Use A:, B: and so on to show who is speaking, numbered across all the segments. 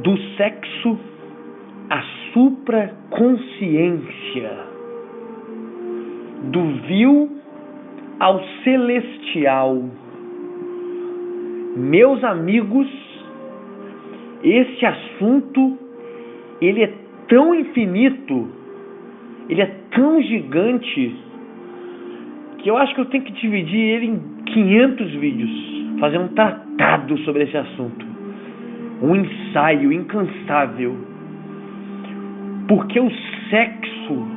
A: do sexo à supraconsciência, do vil ao celestial. Meus amigos, esse assunto, ele é tão infinito, ele é tão gigante, que eu acho que eu tenho que dividir ele em 500 vídeos, fazer um tratado sobre esse assunto, um ensaio incansável, porque o sexo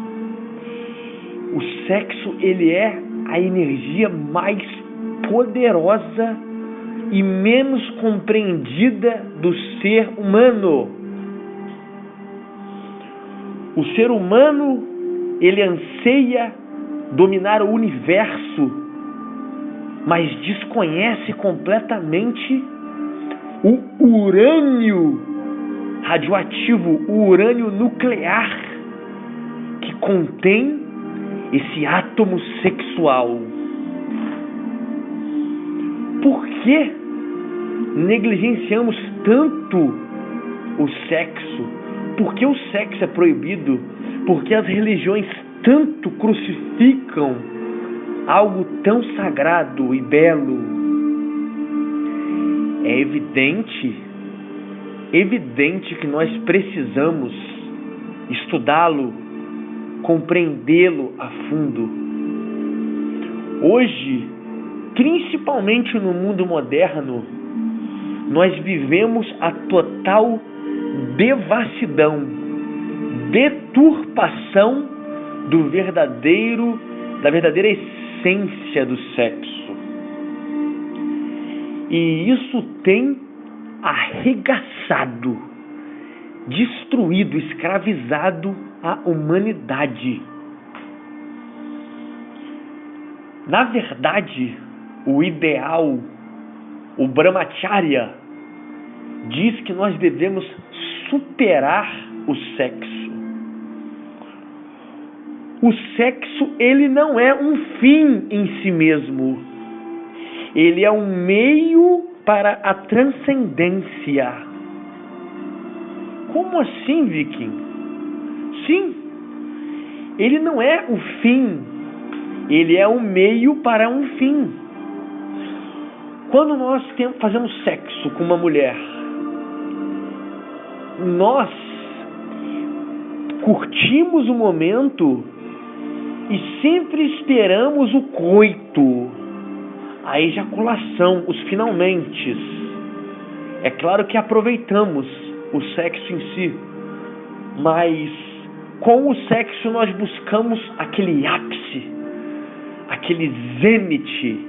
A: ele é a energia mais poderosa e menos compreendida do ser humano. O ser humano, ele anseia dominar o universo, mas desconhece completamente o urânio radioativo, o urânio nuclear, que contém esse átomo sexual. Por que negligenciamos tanto o sexo? Por que o sexo é proibido? Por que as religiões tanto crucificam algo tão sagrado e belo? É evidente que nós precisamos estudá-lo, compreendê-lo a fundo. Hoje, principalmente no mundo moderno, nós vivemos a total devassidão, deturpação da verdadeira essência do sexo. E isso tem arregaçado, destruído, escravizado a humanidade. Na verdade, o ideal, o Brahmacharya, diz que nós devemos superar o sexo. O sexo, ele não é um fim em si mesmo. Ele é um meio para a transcendência. Como assim, Viking? Sim, ele não é o fim. Ele é um meio para um fim. Quando nós fazemos sexo com uma mulher, nós curtimos o momento e sempre esperamos o coito, a ejaculação, os finalmente. É claro que aproveitamos o sexo em si, mas com o sexo nós buscamos aquele ápice, aquele zênite,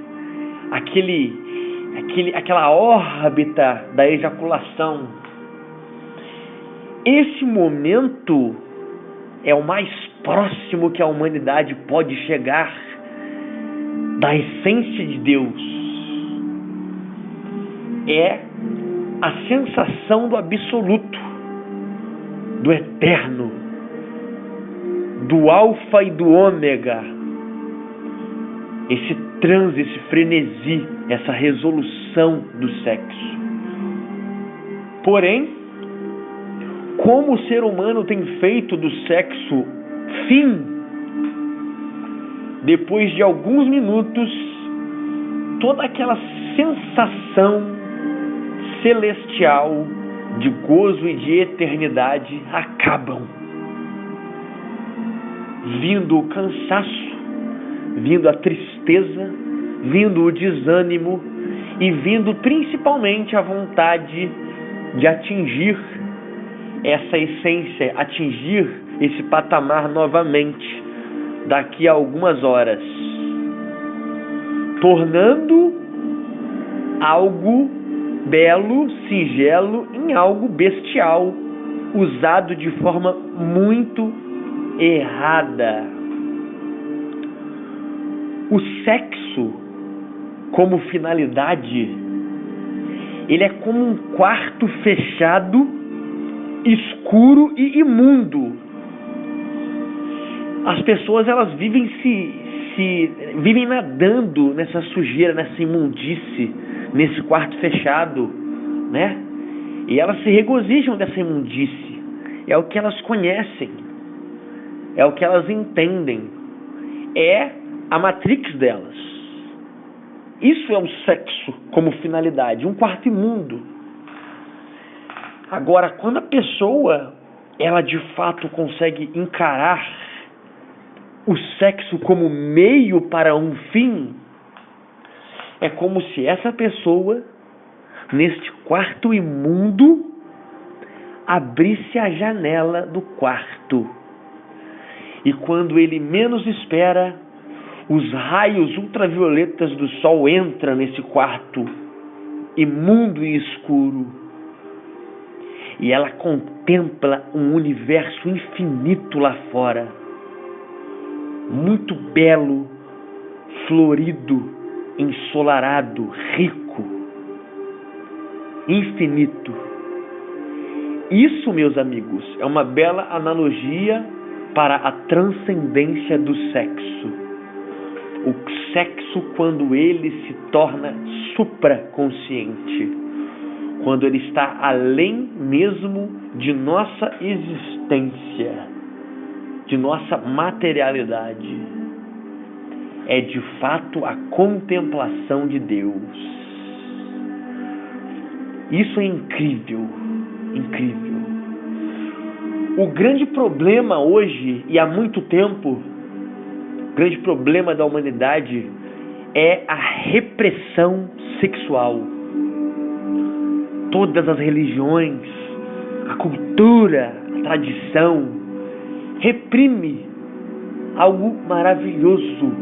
A: aquela órbita da ejaculação. Esse momento é o mais próximo que a humanidade pode chegar da essência de Deus. É a sensação do absoluto, do eterno, do alfa e do ômega. Esse transe, esse frenesi, essa resolução do sexo. Porém, como o ser humano tem feito do sexo fim, depois de alguns minutos, toda aquela sensação celestial de gozo e de eternidade acabam. Vindo o cansaço, vindo a tristeza, vindo o desânimo e vindo principalmente a vontade de atingir essa essência, atingir esse patamar novamente daqui a algumas horas, tornando algo belo, singelo, em algo bestial, usado de forma muito errada. O sexo, como finalidade, ele é como um quarto fechado, escuro e imundo. As pessoas, elas vivem vivem nadando nessa sujeira, nessa imundície, nesse quarto fechado, né? E elas se regozijam dessa imundície. É o que elas conhecem. É o que elas entendem. É a matrix delas. Isso é o sexo como finalidade, um quarto imundo. Agora, quando a pessoa, ela de fato consegue encarar o sexo como meio para um fim, é como se essa pessoa, neste quarto imundo, abrisse a janela do quarto. E quando ele menos espera, os raios ultravioletas do sol entram nesse quarto imundo e escuro. E ela contempla um universo infinito lá fora, muito belo, florido, ensolarado, rico, infinito. Isso, meus amigos, é uma bela analogia para a transcendência do sexo. O sexo, quando ele se torna supraconsciente, quando ele está além mesmo de nossa existência, de nossa materialidade, é de fato a contemplação de Deus. Isso é incrível, incrível. O grande problema hoje, e há muito tempo, o grande problema da humanidade é a repressão sexual. Todas as religiões, a cultura, a tradição, reprime algo maravilhoso,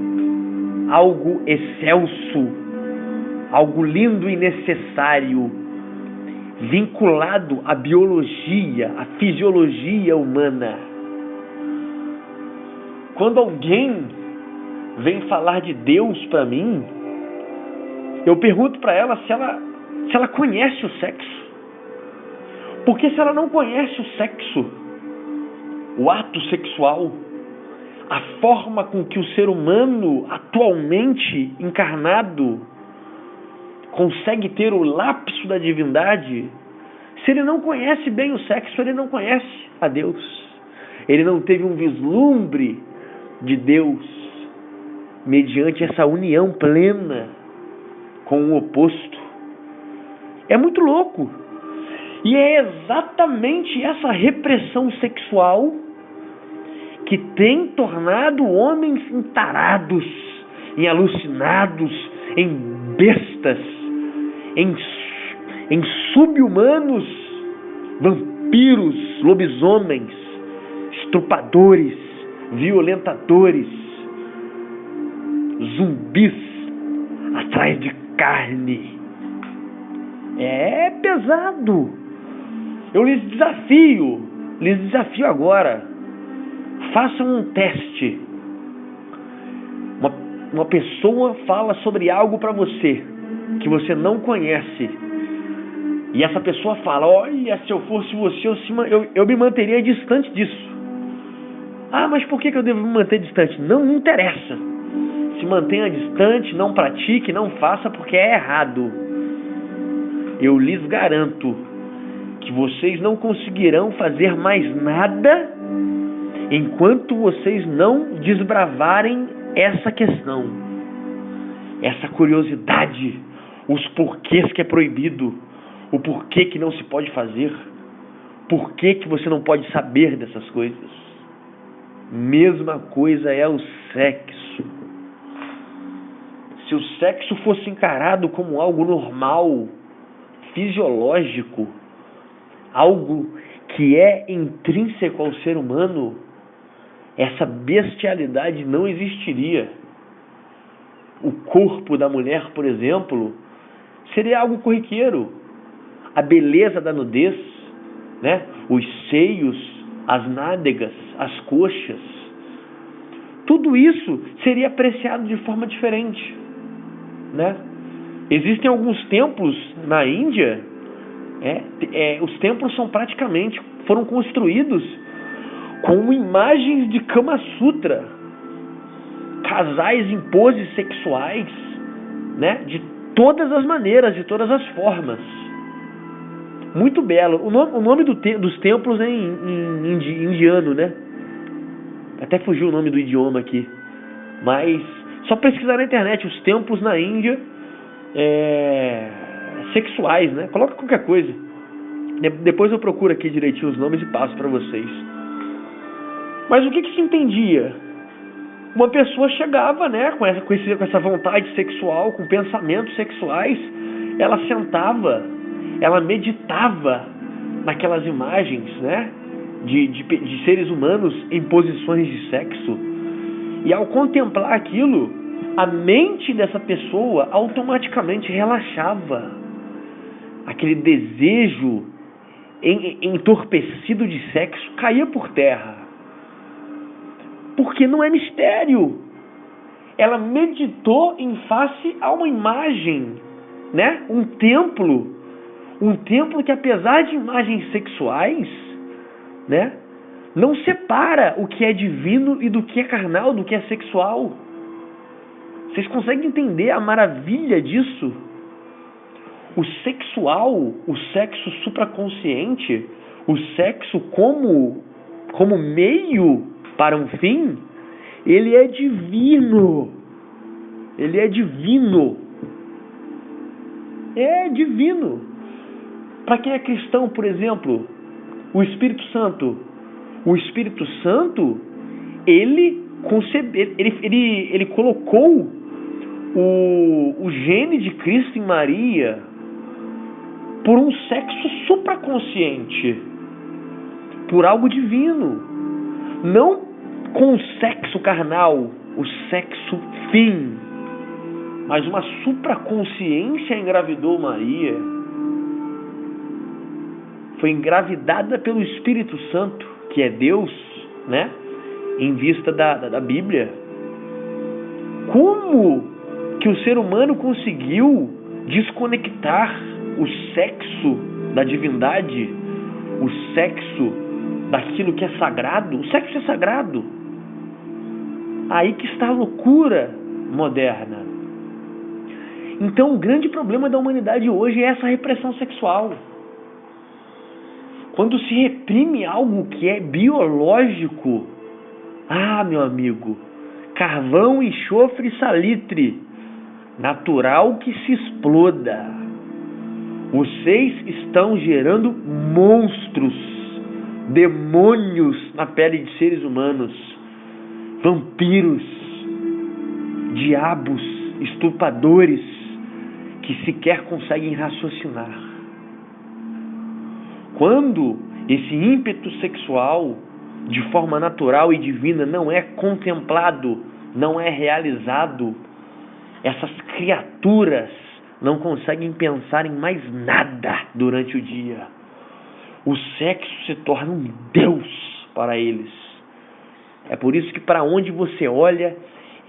A: algo excelso, algo lindo e necessário, vinculado à biologia, à fisiologia humana. Quando alguém vem falar de Deus para mim, eu pergunto para ela se ela conhece o sexo. Porque se ela não conhece o sexo, o ato sexual, a forma com que o ser humano atualmente encarnado consegue ter o lapso da divindade, se ele não conhece bem o sexo, ele não conhece a Deus. Ele não teve um vislumbre de Deus mediante essa união plena com o oposto. É muito louco. E é exatamente essa repressão sexual que tem tornado homens em tarados, em alucinados, em bestas, em sub-humanos, vampiros, lobisomens, estrupadores, violentadores, zumbis atrás de carne. É pesado. Eu lhes desafio agora. Façam um teste. Uma pessoa fala sobre algo para você que você não conhece. E essa pessoa fala: olha, se eu fosse você, eu me manteria distante disso. Ah, mas por que eu devo me manter distante? Não interessa. Se mantenha distante, não pratique, não faça, porque é errado. Eu lhes garanto que vocês não conseguirão fazer mais nada enquanto vocês não desbravarem essa questão, essa curiosidade, os porquês que é proibido, o porquê que não se pode fazer, porquê que você não pode saber dessas coisas. Mesma coisa é o sexo. Se o sexo fosse encarado como algo normal, fisiológico, algo que é intrínseco ao ser humano, essa bestialidade não existiria. O corpo da mulher, por exemplo, seria algo corriqueiro. A beleza da nudez, né? Os seios, as nádegas, as coxas, tudo isso seria apreciado de forma diferente, né? Existem alguns templos na Índia, os templos foram construídos com imagens de Kama Sutra, casais em poses sexuais, né, de todas as maneiras, de todas as formas. muito belo. O nome dos templos é em indiano, né? Até fugiu o nome do idioma aqui. Mas só pesquisar na internet os templos na Índia sexuais, né? Coloca qualquer coisa. Depois eu procuro aqui direitinho os nomes e passo para vocês. Mas o que se entendia? Uma pessoa chegava, né, com essa vontade sexual, com pensamentos sexuais, ela sentava, ela meditava naquelas imagens, né, de seres humanos em posições de sexo. E ao contemplar aquilo, a mente dessa pessoa automaticamente relaxava. Aquele desejo entorpecido de sexo caía por terra. Porque não é mistério. Ela meditou em face a uma imagem, né? Um templo que, apesar de imagens sexuais, né, não separa o que é divino e do que é carnal, do que é sexual. Vocês conseguem entender a maravilha disso? O sexual, o sexo supraconsciente, o sexo como meio para um fim, ele é divino. Ele é divino. É divino. Para quem é cristão, por exemplo, o Espírito Santo. O Espírito Santo, ele colocou o gene de Cristo em Maria por um sexo supraconsciente, por algo divino. Não com o sexo carnal, o sexo fim, mas uma supraconsciência engravidou Maria. Foi engravidada pelo Espírito Santo, que é Deus, né? Em vista da Bíblia. Como que o ser humano conseguiu desconectar o sexo da divindade, o sexo daquilo que é sagrado? O sexo é sagrado. Aí que está a loucura moderna. Então o grande problema da humanidade hoje é essa repressão sexual. Quando se reprime algo que é biológico, meu amigo, carvão, enxofre e salitre, natural que se exploda. Vocês estão gerando monstros, demônios na pele de seres humanos, vampiros, diabos, estupradores, que sequer conseguem raciocinar. Quando esse ímpeto sexual, de forma natural e divina, não é contemplado, não é realizado, essas criaturas não conseguem pensar em mais nada durante o dia. O sexo se torna um Deus para eles. É por isso que para onde você olha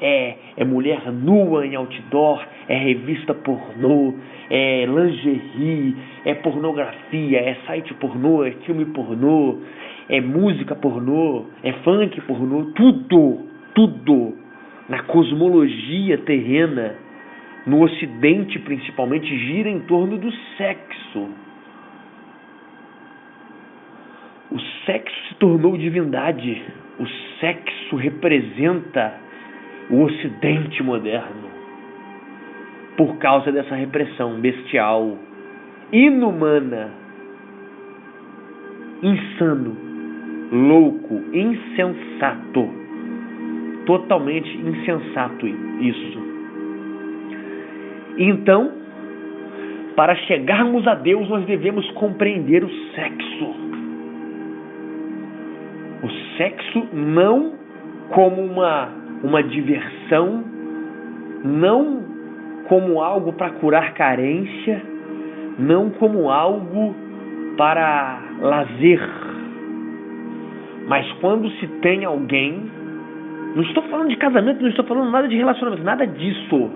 A: é mulher nua em outdoor, é revista pornô, é lingerie, é pornografia, é site pornô, é filme pornô, é música pornô, é funk pornô, tudo na cosmologia terrena, no Ocidente principalmente, gira em torno do sexo. O sexo se tornou divindade. O sexo representa o Ocidente moderno. Por causa dessa repressão bestial, inumana, insano, louco, insensato. Totalmente insensato isso. Então, para chegarmos a Deus, nós devemos compreender o sexo. O sexo não como uma diversão, não como algo para curar carência, não como algo para lazer. Mas quando se tem alguém, não estou falando de casamento, não estou falando nada de relacionamento, nada disso.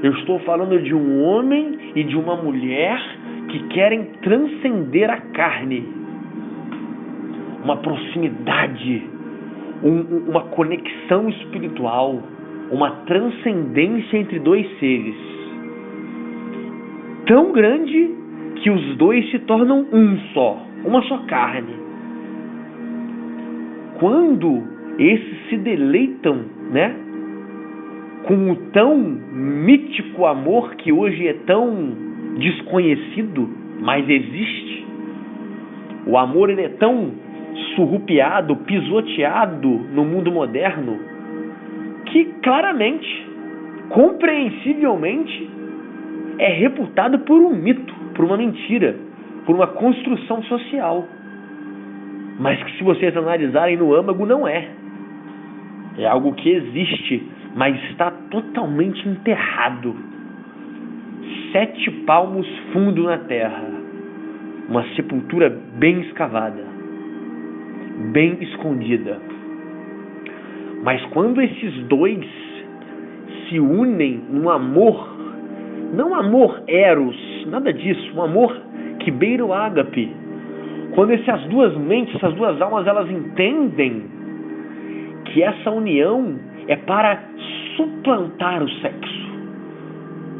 A: Eu estou falando de um homem e de uma mulher que querem transcender a carne. Uma proximidade, uma conexão espiritual, uma transcendência entre dois seres tão grande que os dois se tornam um só, uma só carne. Quando esses se deleitam, né, com o tão mítico amor que hoje é tão desconhecido, mas existe. O amor, ele é tão surrupiado, pisoteado no mundo moderno, que claramente, compreensivelmente, é reputado por um mito, por uma mentira, por uma construção social. Mas que, se vocês analisarem no âmago, não é. É algo que existe, mas está totalmente enterrado. 7 palmos fundo na terra. Uma sepultura bem escavada, bem escondida. Mas quando esses dois se unem num amor, não amor eros, nada disso, um amor que beira o ágape, quando essas duas mentes, essas duas almas, elas entendem que essa união é para suplantar o sexo,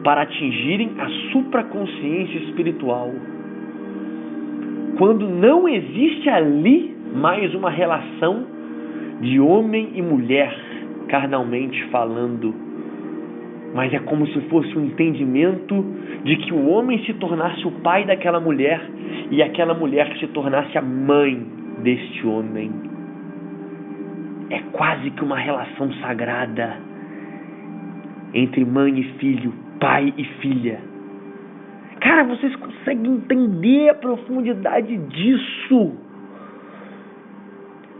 A: para atingirem a supraconsciência espiritual. Quando não existe ali mais uma relação de homem e mulher, carnalmente falando, mas é como se fosse um entendimento de que o homem se tornasse o pai daquela mulher e aquela mulher se tornasse a mãe deste homem. É quase que uma relação sagrada entre mãe e filho, pai e filha. Cara, vocês conseguem entender a profundidade disso?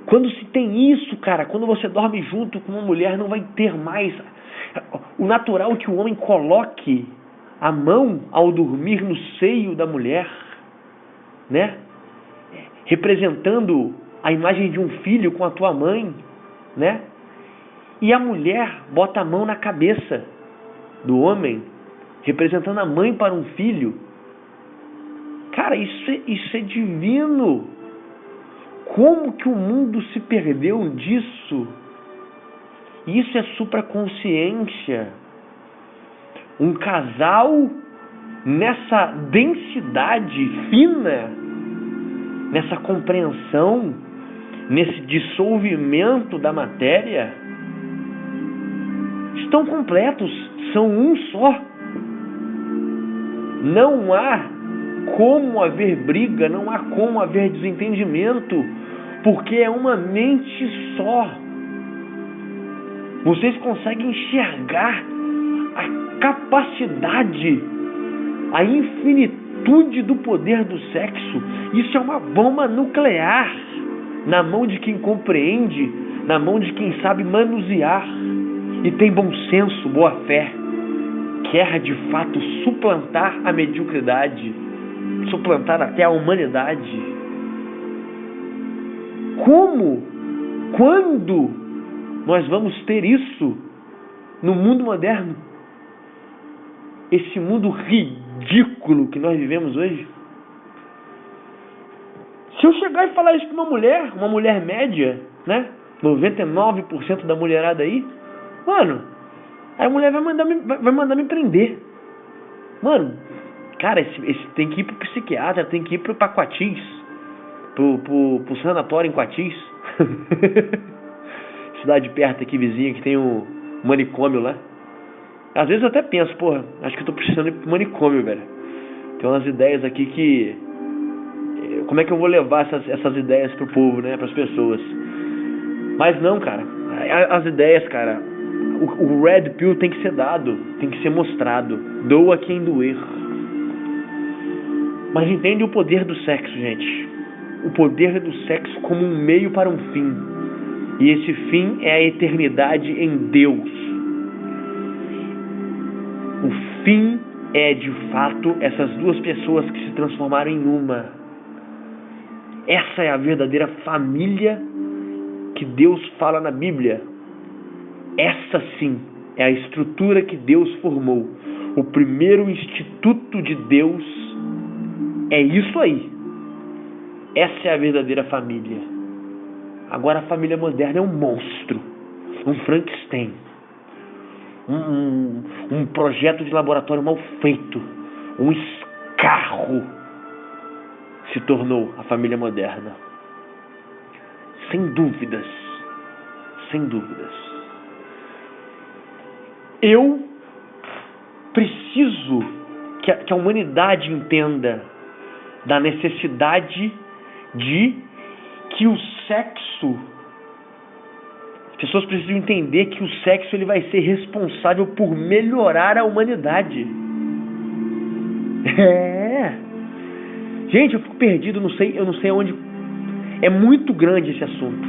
A: Quando se tem isso, cara, quando você dorme junto com uma mulher, não vai ter mais o natural que o homem coloque a mão ao dormir no seio da mulher, né? Representando a imagem de um filho com a tua mãe, né? E a mulher bota a mão na cabeça do homem, representando a mãe para um filho. Cara, isso é divino. Como que o mundo se perdeu disso? Isso é supraconsciência. Um casal nessa densidade fina, nessa compreensão, nesse dissolvimento da matéria, estão completos, são um só. Não há como haver briga, não há como haver desentendimento, porque é uma mente só. Vocês conseguem enxergar a capacidade, a infinitude do poder do sexo? Isso é uma bomba nuclear na mão de quem compreende, na mão de quem sabe manusear e tem bom senso, boa fé, quer de fato suplantar a mediocridade, suplantar até a humanidade. Como? Quando nós vamos ter isso no mundo moderno? Esse mundo ridículo que nós vivemos hoje. Se eu chegar e falar isso para uma mulher média, né? 99% da mulherada aí, mano, aí a mulher vai mandar me prender. Mano, cara, esse tem que ir pro psiquiatra, tem que ir pro Quatis, pro sanatório em Quatis. Cidade perto aqui, vizinha, que tem um manicômio lá. Às vezes eu até penso, porra, acho que eu tô precisando ir pro manicômio, velho. Tem umas ideias aqui que... Como é que eu vou levar essas ideias pro povo, né? Pras pessoas. Mas não, cara. As ideias, cara... O Red Pill tem que ser dado, tem que ser mostrado. Doa quem doer. Mas entende o poder do sexo, gente. O poder do sexo como um meio para um fim. E esse fim é a eternidade em Deus. O fim é, de fato, essas duas pessoas que se transformaram em uma. Essa é a verdadeira família que Deus fala na Bíblia. Essa sim é a estrutura que Deus formou. O primeiro instituto de Deus é isso aí. Essa é a verdadeira família. Agora a família moderna é um monstro, um Frankenstein, um projeto de laboratório mal feito, um escarro se tornou a família moderna. Sem dúvidas. Sem dúvidas. Eu preciso que a humanidade entenda da necessidade de que o sexo... As pessoas precisam entender que o sexo ele vai ser responsável por melhorar a humanidade. Gente, eu fico perdido, eu não sei onde... É muito grande esse assunto.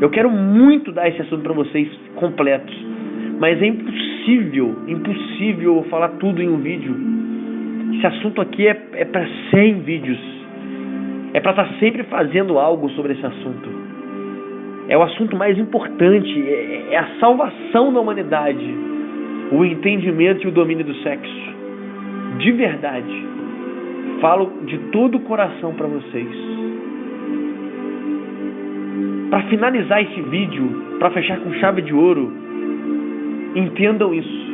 A: Eu quero muito dar esse assunto para vocês completos. Mas é impossível eu falar tudo em um vídeo. Esse assunto aqui é para 100 vídeos. É para estar sempre fazendo algo sobre esse assunto. É o assunto mais importante. É a salvação da humanidade. O entendimento e o domínio do sexo. De verdade. Falo de todo o coração para vocês. Para finalizar esse vídeo, para fechar com chave de ouro, entendam isso.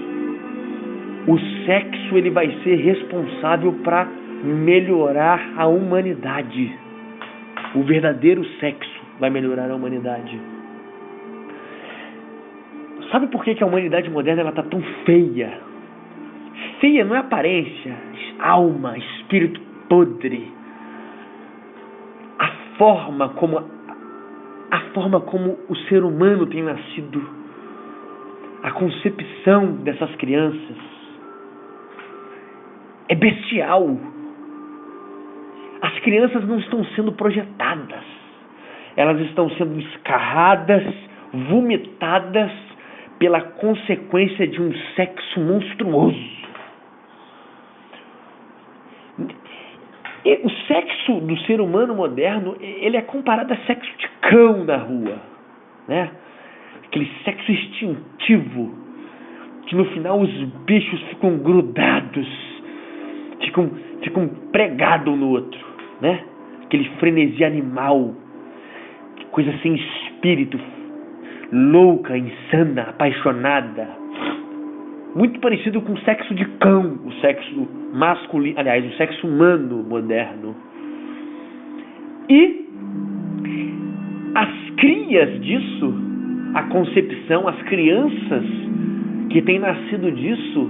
A: O sexo ele vai ser responsável para melhorar a humanidade. O verdadeiro sexo vai melhorar a humanidade. Sabe por que a humanidade moderna ela tá tão feia? Feia não é aparência, alma, espírito podre. A forma como o ser humano tem nascido, a concepção dessas crianças é bestial. As crianças não estão sendo projetadas, elas estão sendo escarradas, vomitadas pela consequência de um sexo monstruoso. O sexo do ser humano moderno, ele é comparado a sexo de cão na rua, né? Aquele sexo instintivo, que no final os bichos ficam grudados, ficam pregados um no outro, né? Aquele frenesi animal, coisa sem espírito, louca, insana, apaixonada. Muito parecido com o sexo de cão, o sexo masculino, aliás, o sexo humano moderno. E as crias disso, a concepção, as crianças que têm nascido disso,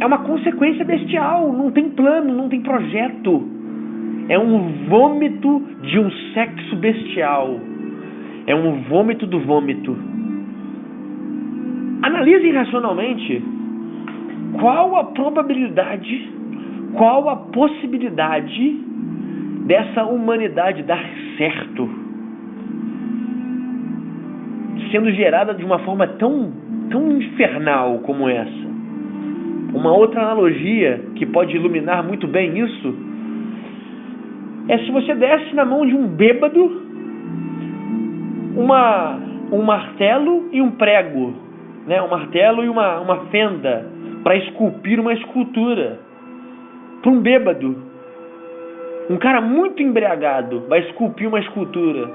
A: é uma consequência bestial, não tem plano, não tem projeto. É um vômito de um sexo bestial. É um vômito do vômito. Analisem racionalmente qual a probabilidade, qual a possibilidade dessa humanidade dar certo, sendo gerada de uma forma tão infernal como essa. Uma outra analogia que pode iluminar muito bem isso é se você desse na mão de um bêbado um martelo e um prego, né? Um martelo e uma fenda para esculpir uma escultura. Para um bêbado, um cara muito embriagado vai esculpir uma escultura.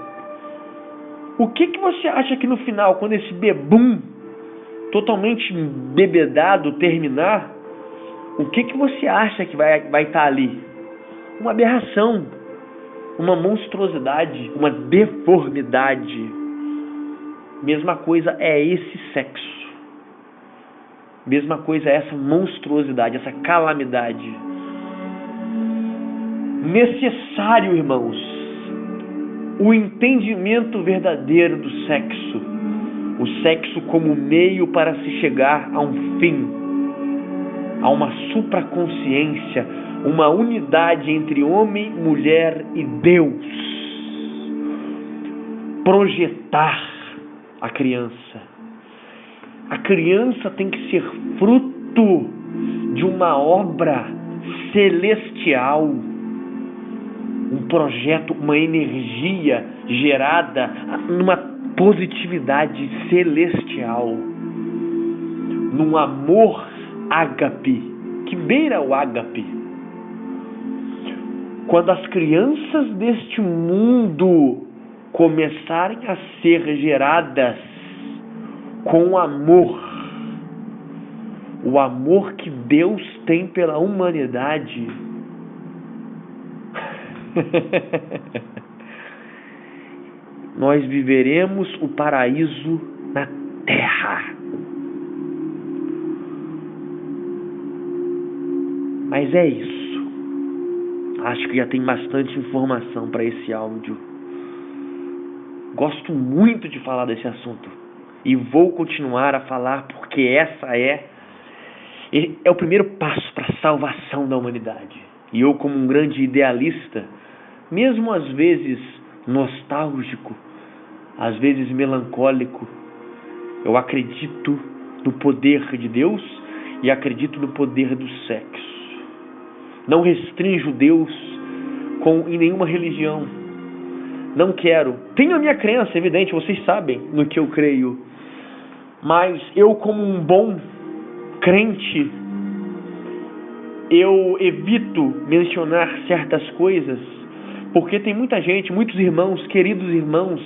A: O que você acha que no final, quando esse bebum totalmente bebedado terminar, o que você acha que vai estar ali? Uma aberração, uma monstruosidade, uma deformidade. Mesma coisa é esse sexo. Mesma coisa é essa monstruosidade, essa calamidade. Necessário, irmãos, o entendimento verdadeiro do sexo. O sexo como meio para se chegar a um fim, a uma supraconsciência, uma unidade entre homem, mulher e Deus. Projetar a criança. A criança tem que ser fruto de uma obra celestial, um projeto, uma energia gerada numa positividade celestial, num amor ágape, que beira o ágape. Quando as crianças deste mundo começarem a ser geradas com amor, o amor que Deus tem pela humanidade, Nós viveremos o paraíso na terra. Mas é isso. Acho que já tem bastante informação para esse áudio. Gosto muito de falar desse assunto. E vou continuar a falar porque essa é o primeiro passo para a salvação da humanidade. E eu, como um grande idealista, mesmo às vezes nostálgico, às vezes melancólico, eu acredito no poder de Deus e acredito no poder do sexo. Não restrinjo Deus em nenhuma religião. Não quero. Tenho a minha crença, evidente, vocês sabem no que eu creio. Mas eu, como um bom crente, eu evito mencionar certas coisas, porque tem muita gente, muitos irmãos, queridos irmãos,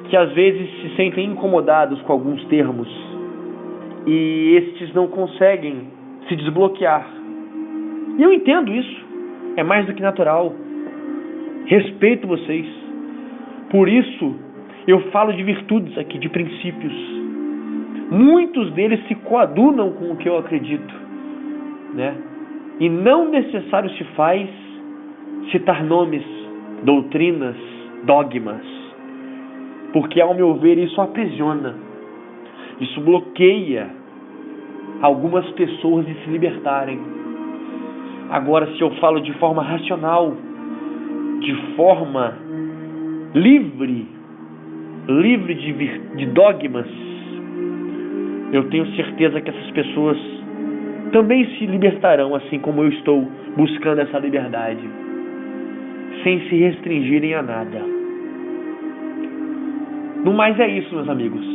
A: que às vezes se sentem incomodados com alguns termos e estes não conseguem se desbloquear. E eu entendo isso, é mais do que natural. Respeito vocês. Por isso, eu falo de virtudes aqui, de princípios. Muitos deles se coadunam com o que eu acredito, né? E não necessário se faz citar nomes, doutrinas, dogmas, porque, ao meu ver, isso aprisiona, isso bloqueia algumas pessoas de se libertarem. Agora, se eu falo de forma racional, de forma livre de dogmas, eu tenho certeza que essas pessoas também se libertarão, assim como eu estou buscando essa liberdade, sem se restringirem a nada. No mais é isso, meus amigos.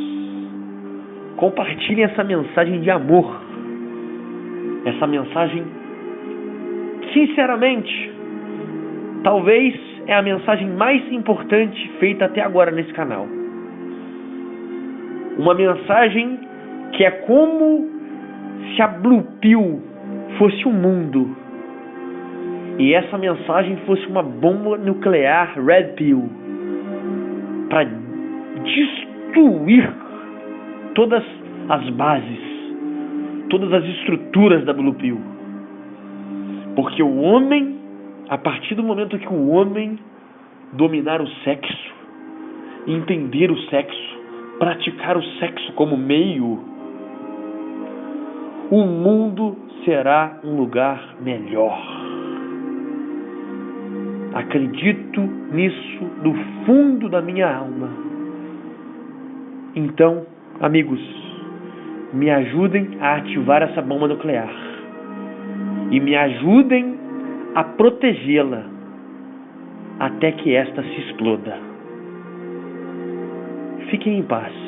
A: Compartilhem essa mensagem de amor, essa mensagem, sinceramente, talvez é a mensagem mais importante feita até agora nesse canal. Uma mensagem que é como se a Blue Pill fosse um mundo e essa mensagem fosse uma bomba nuclear Red Pill para destruir todas as bases, todas as estruturas da Blue Pill. Porque o homem, a partir do momento que o homem dominar o sexo, entender o sexo, praticar o sexo como meio, o mundo será um lugar melhor. Acredito nisso do fundo da minha alma. Então, amigos, me ajudem a ativar essa bomba nuclear e me ajudem a protegê-la até que esta se exploda. Fiquem em paz.